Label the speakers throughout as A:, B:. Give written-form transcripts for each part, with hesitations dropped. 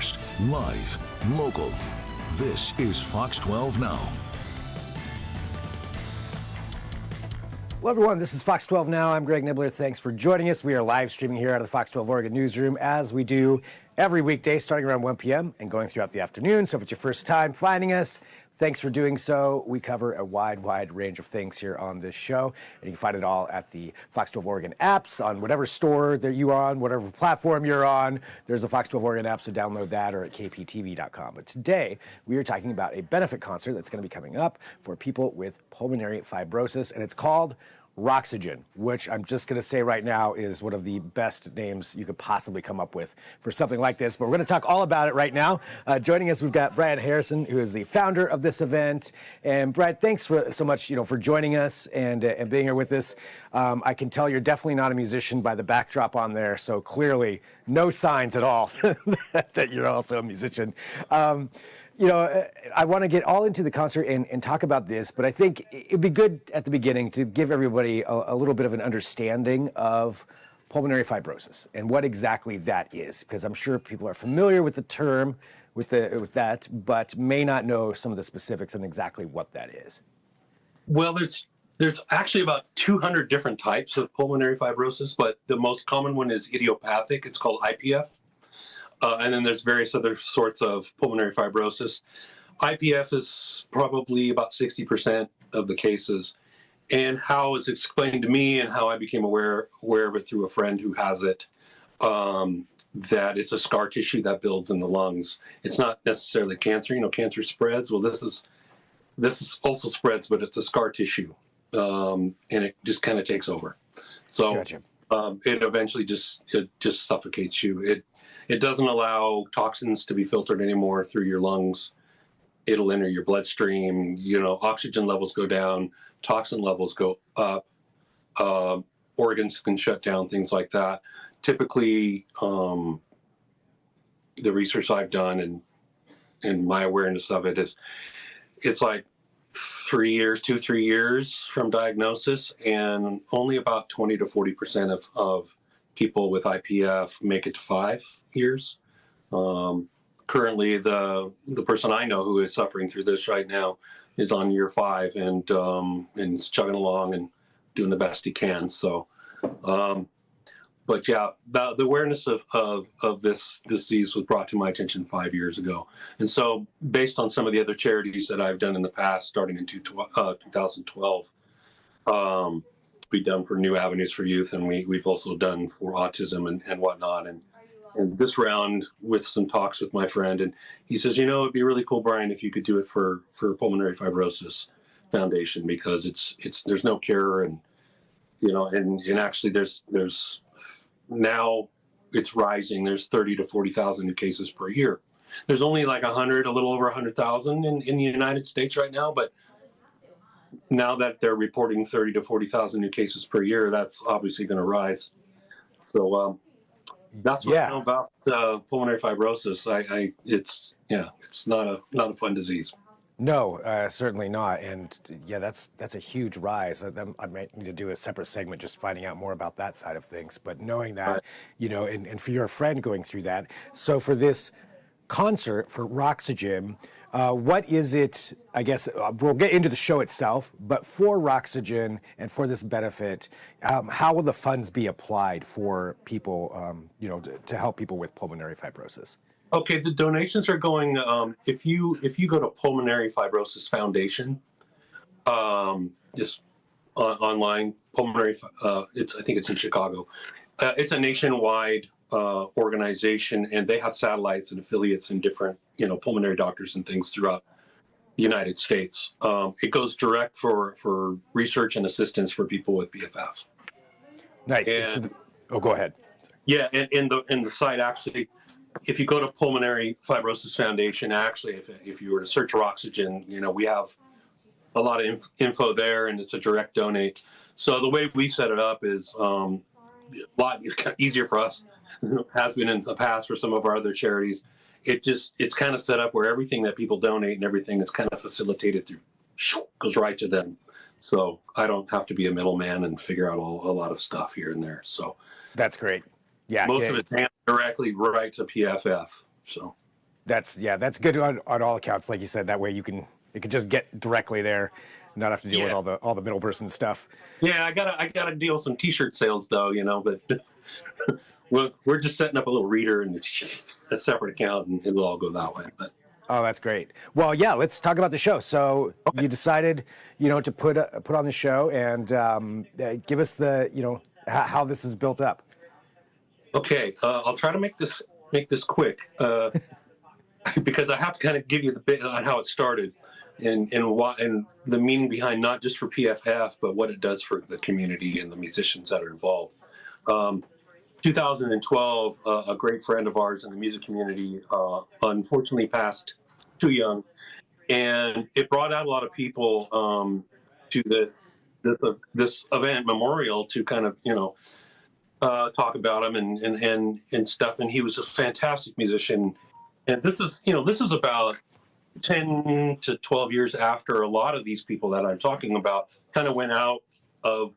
A: first, live, local. This is Fox 12 Now.
B: Hello, everyone. This is Fox 12 Now. I'm Greg Nibbler. Thanks for joining us. We are live streaming here out of the Fox 12 Oregon newsroom, as we do every weekday starting around 1 p.m. and going throughout the afternoon. So if it's your first time finding us, thanks for doing so. We cover a wide range of things here on this show, and you can find it all at the Fox 12 Oregon apps on whatever store that you're on, whatever platform you're on. There's a Fox 12 Oregon app, so download that, or at kptv.com. But today, we are talking about a benefit concert that's going to be coming up for people with pulmonary fibrosis, and it's called Roxygen, which I'm just going to say right now is one of the best names you could possibly come up with for something like this. But we're going to talk all about it right now. Joining us, we've got Brad Harrison, who is the founder of this event. And Brad, thanks so much, for joining us and being here with us. I can tell you're definitely not a musician by the backdrop on there, so clearly no signs at all that you're also a musician. I want to get all into the concert and talk about this, but I think it'd be good at the beginning to give everybody a little bit of an understanding of pulmonary fibrosis and what exactly that is, because I'm sure people are familiar with the term, with that, but may not know some of the specifics on exactly what that is.
C: Well, there's actually about 200 different types of pulmonary fibrosis, but the most common one is idiopathic. It's called IPF. And then there's various other sorts of pulmonary fibrosis. IPF is probably about 60% of the cases. And how it's explained to me and how I became aware of it through a friend who has it, that it's a scar tissue that builds in the lungs. It's not necessarily cancer. Cancer spreads. Well, this is also spreads, but it's a scar tissue, and it just kind of takes over. So
B: Gotcha.
C: It eventually just suffocates you. It doesn't allow toxins to be filtered anymore through your lungs. It'll enter your bloodstream. Oxygen levels go down, toxin levels go up, organs can shut down, things like that. Typically, the research I've done and my awareness of it is, it's like 3 years from diagnosis, and only about 20 to 40% of people with IPF make it to 5 years. Currently, the person I know who is suffering through this right now is on year 5 and is chugging along and doing the best he can. So, but yeah, the awareness of this disease was brought to my attention 5 years ago. And so, based on some of the other charities that I've done in the past, starting in 2012, we've done for New Avenues for Youth, and we've also done for autism and whatnot. And this round, with some talks with my friend, and he says, it'd be really cool, Brian, if you could do it for Pulmonary Fibrosis Foundation, because there's no cure, and actually there's now it's rising. There's 30 to 40,000 new cases per year. There's only like a little over 100,000 in the United States right now, but now that they're reporting 30 to 40,000 new cases per year, that's obviously going to rise. So that's what I know about pulmonary fibrosis. It's not a fun disease.
B: No, certainly not. And yeah, that's a huge rise. I might need to do a separate segment just finding out more about that side of things. But knowing that, right. And for your friend going through that. So for this concert for Roxygen, what is it? I guess we'll get into the show itself, but for Roxygen and for this benefit, how will the funds be applied for people, to help people with pulmonary fibrosis?
C: Okay, the donations are going. If you go to Pulmonary Fibrosis Foundation, just online, pulmonary. I think it's in Chicago. It's a nationwide organization, and they have satellites and affiliates in different, pulmonary doctors and things throughout the United States. It goes direct for research and assistance for people with PFF.
B: Nice. Go ahead.
C: Yeah, and in the site, actually, if you go to Pulmonary Fibrosis Foundation, actually, if you were to search Roxygen, we have a lot of info there, and it's a direct donate. So the way we set it up is a lot easier for us than it has been in the past for some of our other charities. It's kind of set up where everything that people donate and everything is kind of facilitated through, goes right to them. So I don't have to be a middleman and figure out a lot of stuff here and there. So
B: that's great. Yeah,
C: most of it's handed directly right to PFF. So
B: That's good on all accounts. Like you said, that way you can just get directly there, not have to deal with all the middle person stuff.
C: Yeah, I gotta deal with some T-shirt sales though, but we're just setting up a little reader and a separate account, and it'll all go that way. But
B: Oh, that's great. Well, yeah, let's talk about the show. So you decided, to put on the show and give us the, how this is built up.
C: okay, I'll try to make this quick because I have to kind of give you the bit on how it started and the meaning behind not just for PFF but what it does for the community and the musicians that are involved. 2012, a great friend of ours in the music community unfortunately passed too young, and it brought out a lot of people to this event memorial to kind of talk about him and stuff. And he was a fantastic musician. And this is about 10 to 12 years after a lot of these people that I'm talking about kind of went out of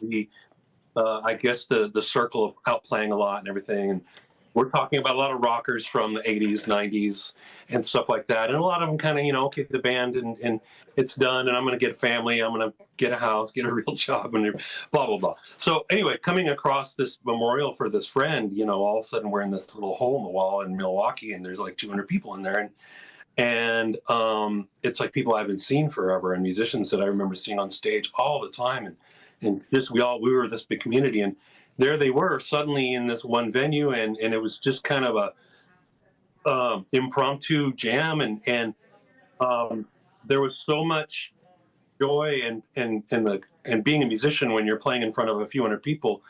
C: the I guess the circle of out playing a lot and everything. And we're talking about a lot of rockers from the 80s, 90s, and stuff like that. And a lot of them kind of, okay, the band and it's done, and I'm going to get a family, I'm going to get a house, get a real job, and blah, blah, blah. So anyway, coming across this memorial for this friend, all of a sudden we're in this little hole in the wall in Milwaukee, and there's like 200 people in there. And it's like people I haven't seen forever, and musicians that I remember seeing on stage all the time. And just we were this big community, and there they were suddenly in this one venue, and it was just kind of a impromptu jam, and there was so much joy and being a musician when you're playing in front of a few hundred people,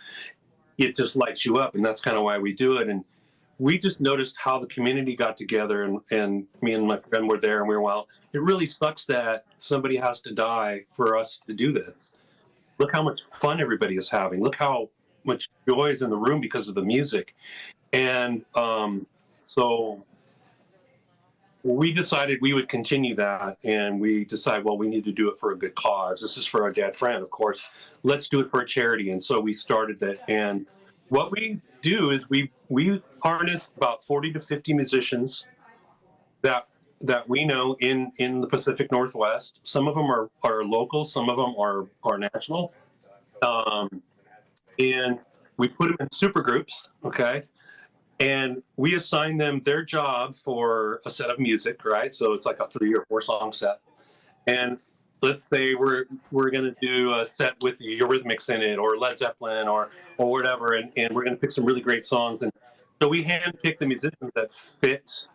C: it just lights you up, and that's kind of why we do it. And we just noticed how the community got together, and me and my friend were there, and we were, well, it really sucks that somebody has to die for us to do this. Look how much fun everybody is having. Look how much joy is in the room because of the music. And so we decided we would continue that, and we decided, well, we need to do it for a good cause. This is for our dead friend, of course. Let's do it for a charity. And so we started that. And what we do is we harness about 40 to 50 musicians that we know in the Pacific Northwest. Some of them are local, some of them are national. And we put them in super groups, okay? And we assign them their job for a set of music, right? So it's like a 3 or 4 song set. And let's say we're going to do a set with the Eurythmics in it, or Led Zeppelin, or whatever, and we're going to pick some really great songs. And so we handpick the musicians that fit,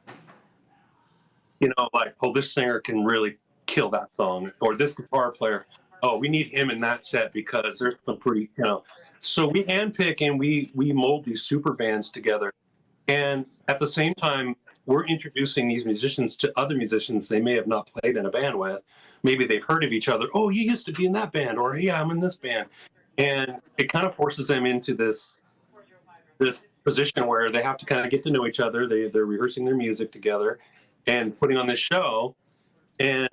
C: like, oh, this singer can really kill that song, or this guitar player, oh, we need him in that set because there's some pretty, So we handpick and we mold these super bands together. And at the same time, we're introducing these musicians to other musicians they may have not played in a band with. Maybe they've heard of each other. Oh, you used to be in that band, or yeah, I'm in this band. And it kind of forces them into this position where they have to kind of get to know each other. They're rehearsing their music together and putting on this show. And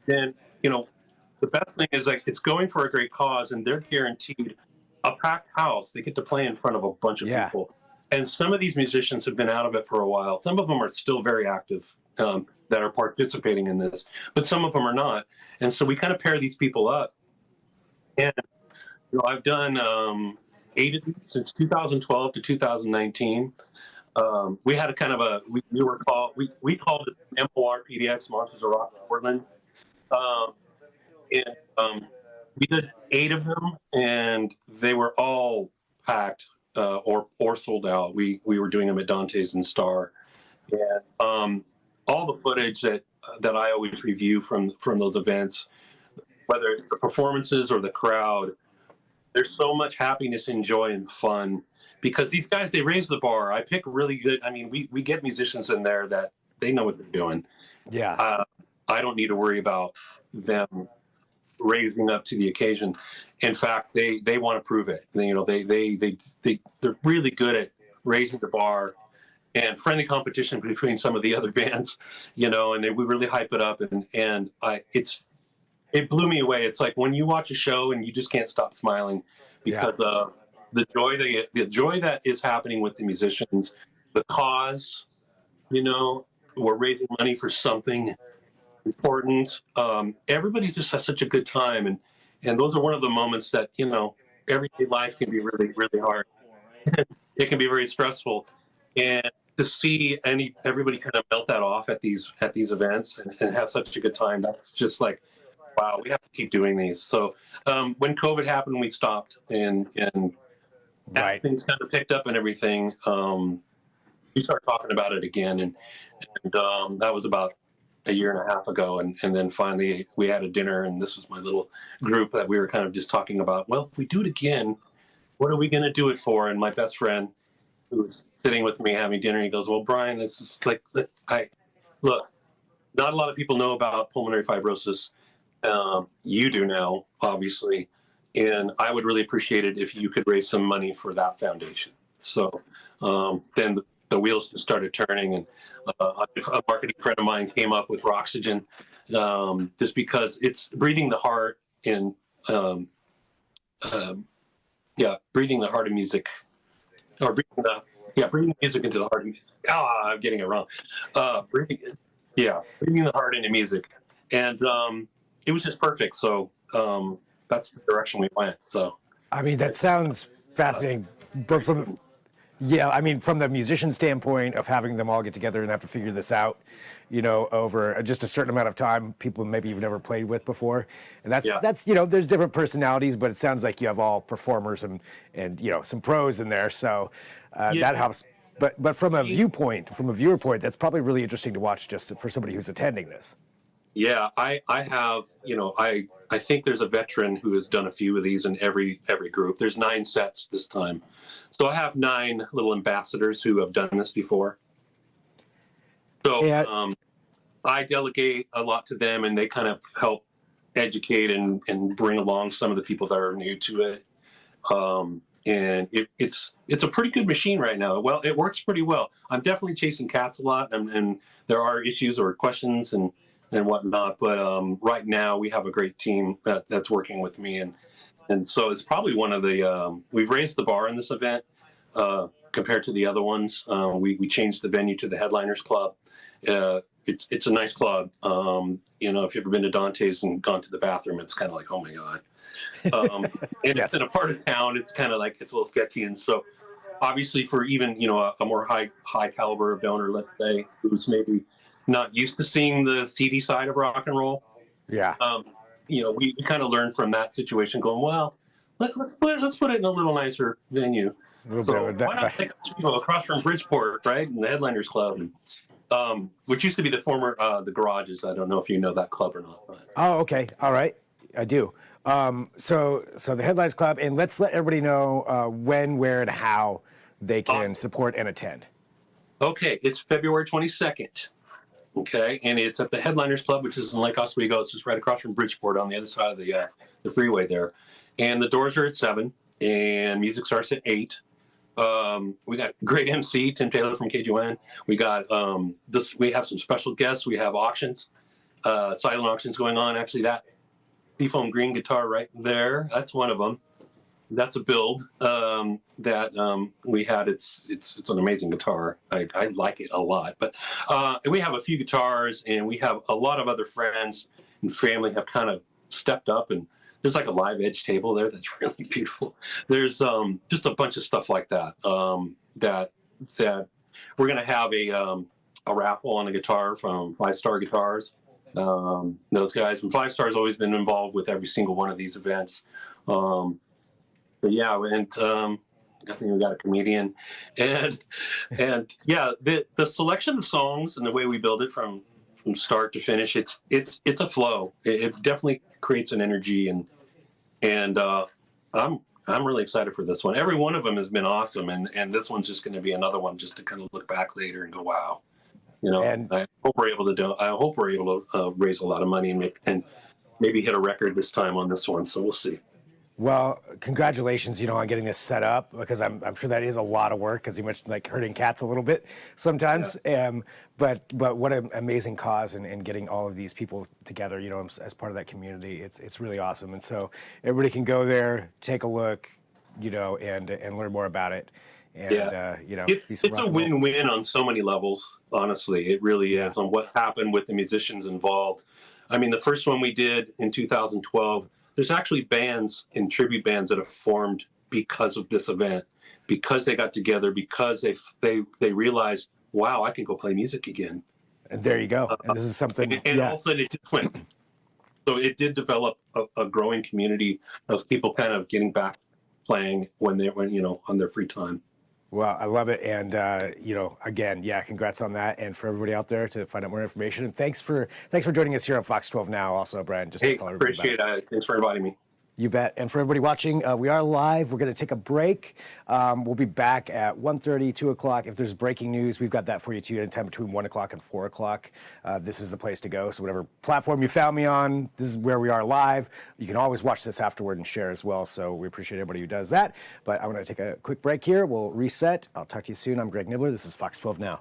C: then, the best thing is, like, it's going for a great cause, and they're guaranteed a packed house. They get to play in front of a bunch of people. And some of these musicians have been out of it for a while. Some of them are still very active that are participating in this, but some of them are not. And so we kind of pair these people up. And I've done 8 of these since 2012 to 2019. We had a kind of we called it MOR PDX, Monsters of Rock Portland. We did 8 of them, and they were all packed or sold out. We were doing them at Dante's and Star, and all the footage that I always review from those events, whether it's the performances or the crowd, there's so much happiness and joy and fun because these guys, they raise the bar. I pick really good. I mean, we get musicians in there that they know what they're doing.
B: Yeah.
C: I don't need to worry about them raising up to the occasion. In fact, they want to prove it. They're really good at raising the bar and friendly competition between some of the other bands, and we really hype it up. And it blew me away. It's like when you watch a show and you just can't stop smiling because of the joy that is happening with the musicians, the cause, you know, we're raising money for something important. Everybody just has such a good time, and those are one of the moments that, you know, everyday life can be really really hard. It can be very stressful, and to see everybody kind of melt that off at these events and have such a good time, that's just like, wow, we have to keep doing these. So when COVID happened, we stopped, and after
B: Right.
C: things kind of picked up and everything, we started talking about it again, and that was about a year and a half ago, and then finally we had a dinner, and this was my little group that we were kind of just talking about, well, if we do it again, what are we going to do it for? And my best friend, who was sitting with me having dinner, he goes, well, Brian, this is like, I look, not a lot of people know about pulmonary fibrosis. You do now, obviously, and I would really appreciate it if you could raise some money for that foundation. So then the wheels just started turning, and a marketing friend of mine came up with Roxygen, just because it's breathing the heart and breathing the heart of music, or breathing music into the heart of music. I'm getting it wrong. Breathing the heart into music, and it was just perfect. So that's the direction we went. So
B: I mean, that sounds fascinating, but from the musician standpoint of having them all get together and have to figure this out, over just a certain amount of time, people maybe you've never played with before, and that's there's different personalities, but it sounds like you have all performers and some pros in there, so that helps. But from a viewer point, that's probably really interesting to watch just for somebody who's attending this.
C: Yeah, I have, I think there's a veteran who has done a few of these in every group. There's 9 sets this time. So I have 9 little ambassadors who have done this before. So I delegate a lot to them, and they kind of help educate and bring along some of the people that are new to it. And it's a pretty good machine right now. Well, it works pretty well. I'm definitely chasing cats a lot, and there are issues or questions and whatnot. But right now we have a great team that's working with me, and so it's probably one of the we've raised the bar in this event compared to the other ones. We changed the venue to the Headliners Club. It's a nice club. If you've ever been to Dante's and gone to the bathroom, it's kind of like, oh my god. And
B: Yes.
C: it's in a part of town. It's kind of like it's a little sketchy, and so obviously for even a more high caliber of donor, let's say, who's maybe not used to seeing the seedy side of rock and roll.
B: Yeah.
C: We kind of learned from that situation, going, well, let's put it in a little nicer venue. So why not take across from Bridgeport, right, in the Headliners Club, which used to be the former the Garages. I don't know if you know that club or not. But.
B: Oh, okay. All right. I do. So the Headliners Club, and let's let everybody know when, where, and how they can support and attend.
C: Okay, it's February 22nd. Okay, and it's at the Headliners Club, which is in Lake Oswego. It's just right across from Bridgeport on the other side of the freeway there. And the doors are at 7, and music starts at 8. We got great MC, Tim Taylor from KGN. We got we have some special guests. We have auctions, silent auctions going on. Actually, that seafoam green guitar right there, that's one of them. That's a build that we had. It's an amazing guitar. I like it a lot. But we have a few guitars, and we have a lot of other friends and family have kind of stepped up, and there's like a live edge table there that's really beautiful. There's just a bunch of stuff like that. That we're gonna have a raffle on a guitar from 5 Star Guitars. Those guys from 5 Star's always been involved with every single one of these events. But yeah, and I think we got a comedian, and the selection of songs and the way we build it from start to finish, it's a flow. It definitely creates an energy, and I'm really excited for this one. Every one of them has been awesome, and this one's just going to be another one just to kind of look back later and go, wow.
B: And
C: I hope we're able to raise a lot of money and maybe hit a record this time on this one. So we'll see.
B: well, congratulations, on getting this set up, because I'm sure that is a lot of work, because you mentioned like herding cats a little bit sometimes. Yeah. But what an amazing cause, and getting all of these people together, as part of that community. It's really awesome. And so everybody can go there, take a look, and learn more about it. and you know,
C: it's a win-win on so many levels. Honestly, it really is on what happened with the musicians involved. I mean, the first one we did in 2012. There's actually bands and tribute bands that have formed because of this event, because they got together, because they realized, wow, I can go play music again.
B: And there you go. And this is something.
C: And all of a sudden it just went. So it did develop a growing community of people kind of getting back playing when you know, on their free time.
B: Well, I love it, and you know, again, yeah, congrats on that, and for everybody out there to find out more information. And thanks for joining us here on Fox 12 Now. Also, Brian, just to tell everybody
C: appreciate it. Thanks for inviting me.
B: You bet. And for everybody watching, we are live. We're going to take a break. We'll be back at 1:30, 2 o'clock. If there's breaking news, we've got that for you too. Anytime between 1 o'clock and 4 o'clock. This is the place to go. So whatever platform you found me on, this is where we are live. You can always watch this afterward and share as well. So we appreciate everybody who does that. But I want to take a quick break here. We'll reset. I'll talk to you soon. I'm Greg Nibbler. This is Fox 12 Now.